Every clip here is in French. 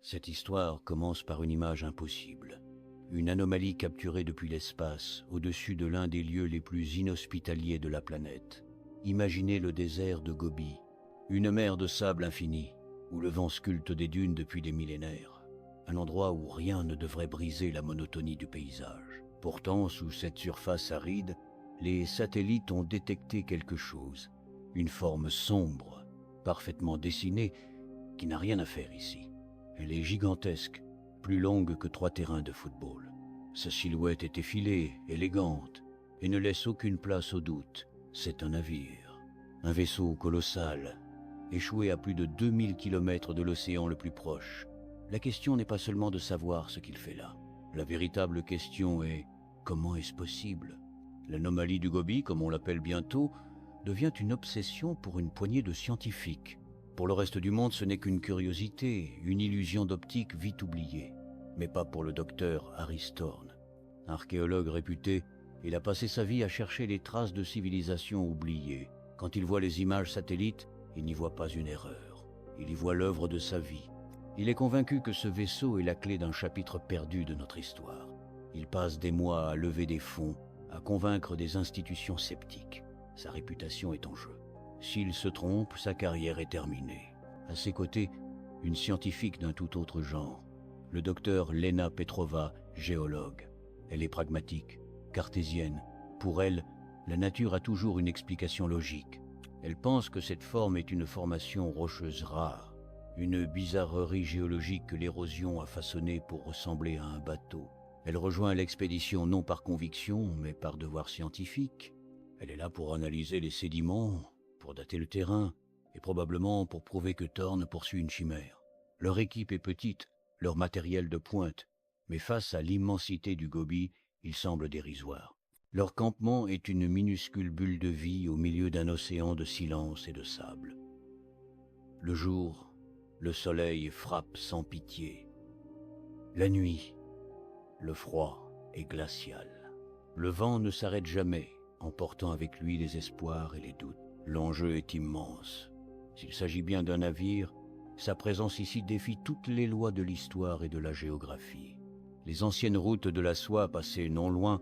Cette histoire commence par une image impossible. Une anomalie capturée depuis l'espace, au-dessus de l'un des lieux les plus inhospitaliers de la planète. Imaginez le désert de Gobi, une mer de sable infini, où le vent sculpte des dunes depuis des millénaires. Un endroit où rien ne devrait briser la monotonie du paysage. Pourtant, sous cette surface aride, les satellites ont détecté quelque chose. Une forme sombre, parfaitement dessinée, qui n'a rien à faire ici. Elle est gigantesque, plus longue que 3 terrains de football. Sa silhouette est effilée, élégante, et ne laisse aucune place au doute. C'est un navire, un vaisseau colossal, échoué à plus de 2000 km de l'océan le plus proche. La question n'est pas seulement de savoir ce qu'il fait là. La véritable question est « comment est-ce possible ?» L'anomalie du Gobi, comme on l'appelle bientôt, devient une obsession pour une poignée de scientifiques. Pour le reste du monde, ce n'est qu'une curiosité, une illusion d'optique vite oubliée. Mais pas pour le docteur Harry Thorne. Archéologue réputé, il a passé sa vie à chercher les traces de civilisations oubliées. Quand il voit les images satellites, il n'y voit pas une erreur. Il y voit l'œuvre de sa vie. Il est convaincu que ce vaisseau est la clé d'un chapitre perdu de notre histoire. Il passe des mois à lever des fonds, à convaincre des institutions sceptiques. Sa réputation est en jeu. S'il se trompe, sa carrière est terminée. À ses côtés, une scientifique d'un tout autre genre, le docteur Lena Petrova, géologue. Elle est pragmatique, cartésienne. Pour elle, la nature a toujours une explication logique. Elle pense que cette forme est une formation rocheuse rare, une bizarrerie géologique que l'érosion a façonnée pour ressembler à un bateau. Elle rejoint l'expédition non par conviction, mais par devoir scientifique. Elle est là pour analyser les sédiments, pour dater le terrain, et probablement pour prouver que Thorne poursuit une chimère. Leur équipe est petite, leur matériel de pointe, mais face à l'immensité du Gobi, ils semblent dérisoires. Leur campement est une minuscule bulle de vie au milieu d'un océan de silence et de sable. Le jour, le soleil frappe sans pitié. La nuit, le froid est glacial. Le vent ne s'arrête jamais, emportant avec lui les espoirs et les doutes. L'enjeu est immense. S'il s'agit bien d'un navire, sa présence ici défie toutes les lois de l'histoire et de la géographie. Les anciennes routes de la soie passaient non loin,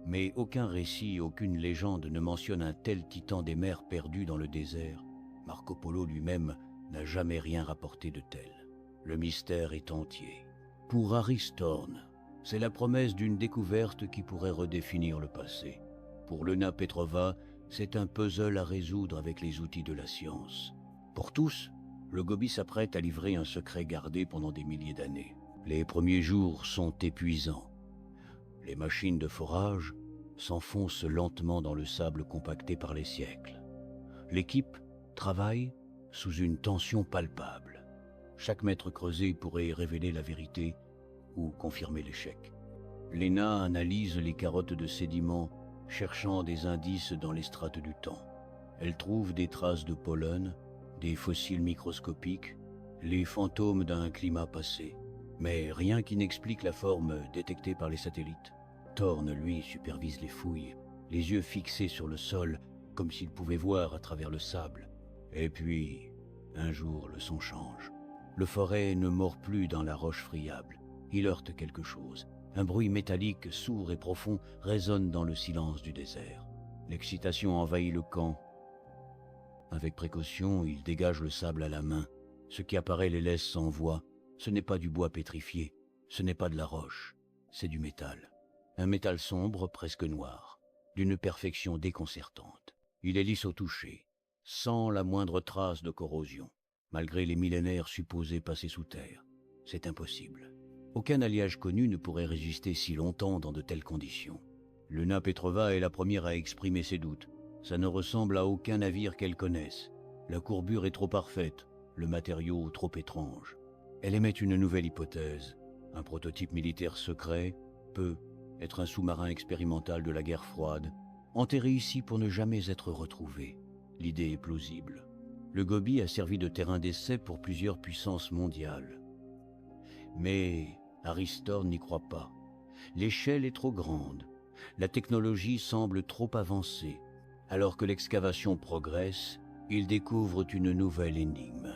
mais aucun récit, aucune légende ne mentionne un tel titan des mers perdu dans le désert. Marco Polo lui-même n'a jamais rien rapporté de tel. Le mystère est entier. Pour Harry Thorne, c'est la promesse d'une découverte qui pourrait redéfinir le passé. Pour Lena Petrova, c'est un puzzle à résoudre avec les outils de la science. Pour tous, le Gobi s'apprête à livrer un secret gardé pendant des milliers d'années. Les premiers jours sont épuisants. Les machines de forage s'enfoncent lentement dans le sable compacté par les siècles. L'équipe travaille sous une tension palpable. Chaque mètre creusé pourrait révéler la vérité ou confirmer l'échec. Lena analyse les carottes de sédiments, cherchant des indices dans les strates du temps. Elle trouve des traces de pollen, des fossiles microscopiques, les fantômes d'un climat passé. Mais rien qui n'explique la forme détectée par les satellites. Thorne, lui, supervise les fouilles, les yeux fixés sur le sol, comme s'il pouvait voir à travers le sable. Et puis, un jour, le son change. Le forêt ne mord plus dans la roche friable. Il heurte quelque chose. Un bruit métallique, sourd et profond, résonne dans le silence du désert. L'excitation envahit le camp. Avec précaution, il dégage le sable à la main. Ce qui apparaît les laisse sans voix. Ce n'est pas du bois pétrifié, ce n'est pas de la roche, c'est du métal. Un métal sombre, presque noir, d'une perfection déconcertante. Il est lisse au toucher, sans la moindre trace de corrosion, malgré les millénaires supposés passés sous terre. C'est impossible. Aucun alliage connu ne pourrait résister si longtemps dans de telles conditions. Lena Petrova est la première à exprimer ses doutes. Ça ne ressemble à aucun navire qu'elle connaisse. La courbure est trop parfaite, le matériau trop étrange. Elle émet une nouvelle hypothèse. Un prototype militaire secret peut être un sous-marin expérimental de la guerre froide, enterré ici pour ne jamais être retrouvé. L'idée est plausible. Le Gobi a servi de terrain d'essai pour plusieurs puissances mondiales. Mais Harry Thorne n'y croit pas. L'échelle est trop grande. La technologie semble trop avancée. Alors que l'excavation progresse, ils découvrent une nouvelle énigme.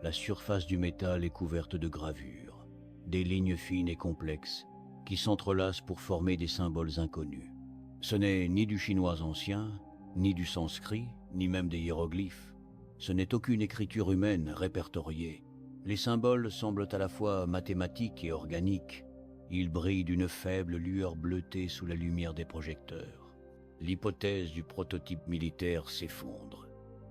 La surface du métal est couverte de gravures. des lignes fines et complexes qui s'entrelacent pour former des symboles inconnus. Ce n'est ni du chinois ancien, ni du sanskrit, ni même des hiéroglyphes. Ce n'est aucune écriture humaine répertoriée. Les symboles semblent à la fois mathématiques et organiques. Ils brillent d'une faible lueur bleutée sous la lumière des projecteurs. L'hypothèse du prototype militaire s'effondre.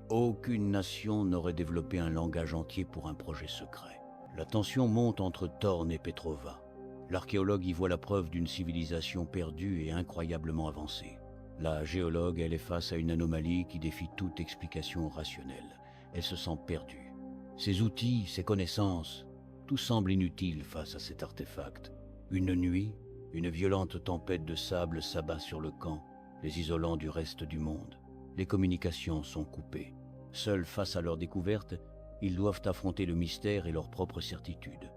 Aucune nation n'aurait développé un langage entier pour un projet secret. La tension monte entre Thorn et Petrova. L'archéologue y voit la preuve d'une civilisation perdue et incroyablement avancée. La géologue, elle est face à une anomalie qui défie toute explication rationnelle. Elle se sent perdue. Ses outils, ses connaissances, tout semble inutile face à cet artefact. Une nuit, une violente tempête de sable s'abat sur le camp, les isolant du reste du monde. Les communications sont coupées. Seuls face à leur découverte, ils doivent affronter le mystère et leur propre certitude.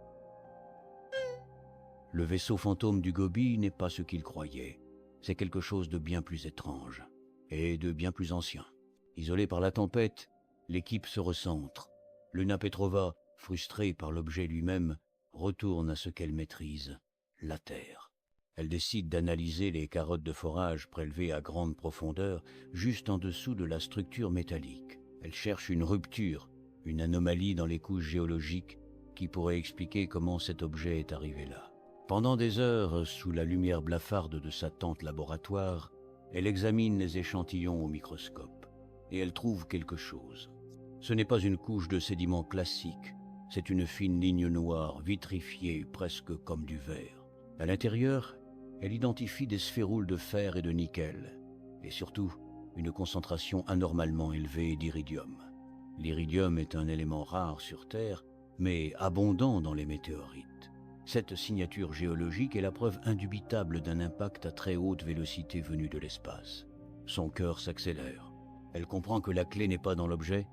Le vaisseau fantôme du Gobi n'est pas ce qu'ils croyaient. C'est quelque chose de bien plus étrange et de bien plus ancien. Isolée par la tempête, l'équipe se recentre. Luna Petrova, frustrée par l'objet lui-même, retourne à ce qu'elle maîtrise, la Terre. Elle décide d'analyser les carottes de forage prélevées à grande profondeur, juste en dessous de la structure métallique. Elle cherche une rupture, une anomalie dans les couches géologiques qui pourrait expliquer comment cet objet est arrivé là. Pendant des heures, sous la lumière blafarde de sa tente laboratoire, elle examine les échantillons au microscope et elle trouve quelque chose. Ce n'est pas une couche de sédiments classique, c'est une fine ligne noire, vitrifiée presque comme du verre. À l'intérieur, elle identifie des sphéroules de fer et de nickel, et surtout une concentration anormalement élevée d'iridium. L'iridium est un élément rare sur Terre, mais abondant dans les météorites. Cette signature géologique est la preuve indubitable d'un impact à très haute vélocité venu de l'espace. Son cœur s'accélère. Elle comprend que la clé n'est pas dans l'objet,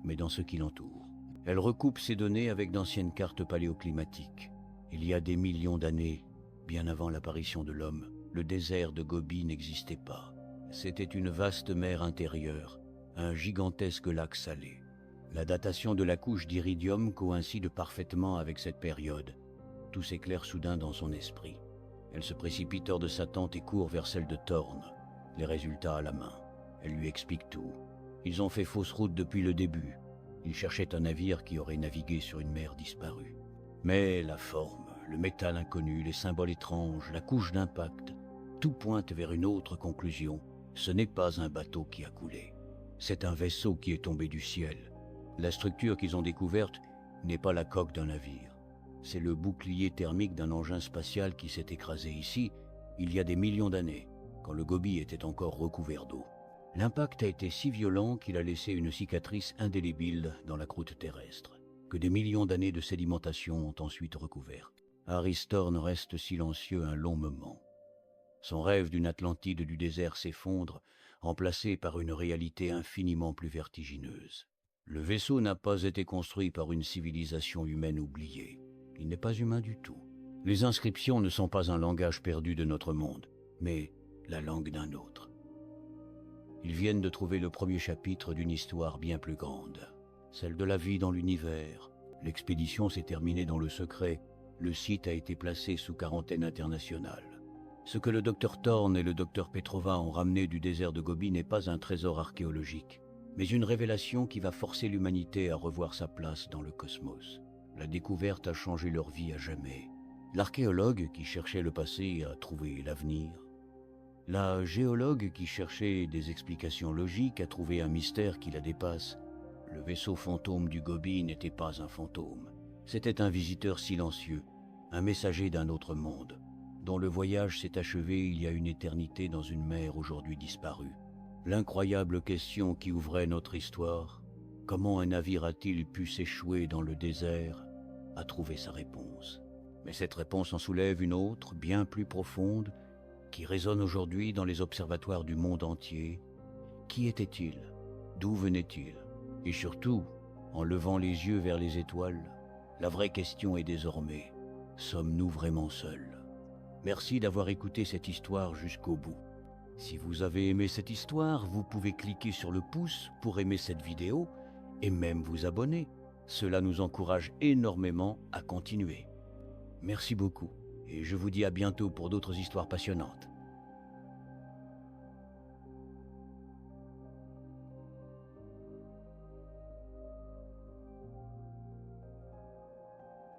mais dans ce qui l'entoure. Elle recoupe ces données avec d'anciennes cartes paléoclimatiques. Il y a des millions d'années, bien avant l'apparition de l'homme, le désert de Gobi n'existait pas. C'était une vaste mer intérieure, un gigantesque lac salé. La datation de la couche d'iridium coïncide parfaitement avec cette période. Tout s'éclaire soudain dans son esprit. Elle se précipite hors de sa tente et court vers celle de Thorn, les résultats à la main. Elle lui explique tout. Ils ont fait fausse route depuis le début. Ils cherchaient un navire qui aurait navigué sur une mer disparue. Mais la forme, le métal inconnu, les symboles étranges, la couche d'impact, tout pointe vers une autre conclusion. Ce n'est pas un bateau qui a coulé. C'est un vaisseau qui est tombé du ciel. La structure qu'ils ont découverte n'est pas la coque d'un navire. C'est le bouclier thermique d'un engin spatial qui s'est écrasé ici, il y a des millions d'années, quand le Gobi était encore recouvert d'eau. L'impact a été si violent qu'il a laissé une cicatrice indélébile dans la croûte terrestre, que des millions d'années de sédimentation ont ensuite recouvert. Harry Thorn reste silencieux un long moment. Son rêve d'une Atlantide du désert s'effondre, remplacé par une réalité infiniment plus vertigineuse. Le vaisseau n'a pas été construit par une civilisation humaine oubliée. Il n'est pas humain du tout. Les inscriptions ne sont pas un langage perdu de notre monde, mais la langue d'un autre. Ils viennent de trouver le premier chapitre d'une histoire bien plus grande, celle de la vie dans l'univers. L'expédition s'est terminée dans le secret. Le site a été placé sous quarantaine internationale. Ce que le docteur Thorn et le docteur Petrova ont ramené du désert de Gobi n'est pas un trésor archéologique, mais une révélation qui va forcer l'humanité à revoir sa place dans le cosmos. La découverte a changé leur vie à jamais. L'archéologue qui cherchait le passé a trouvé l'avenir. La géologue qui cherchait des explications logiques a trouvé un mystère qui la dépasse. Le vaisseau fantôme du Gobi n'était pas un fantôme. C'était un visiteur silencieux, un messager d'un autre monde, dont le voyage s'est achevé il y a une éternité dans une mer aujourd'hui disparue. L'incroyable question qui ouvrait notre histoire, comment un navire a-t-il pu s'échouer dans le désert, a trouvé sa réponse. Mais cette réponse en soulève une autre, bien plus profonde, qui résonne aujourd'hui dans les observatoires du monde entier. Qui était-il? D'où venait-il? Et surtout, en levant les yeux vers les étoiles, la vraie question est désormais, sommes-nous vraiment seuls? Merci d'avoir écouté cette histoire jusqu'au bout. Si vous avez aimé cette histoire, vous pouvez cliquer sur le pouce pour aimer cette vidéo et même vous abonner. Cela nous encourage énormément à continuer. Merci beaucoup, et je vous dis à bientôt pour d'autres histoires passionnantes.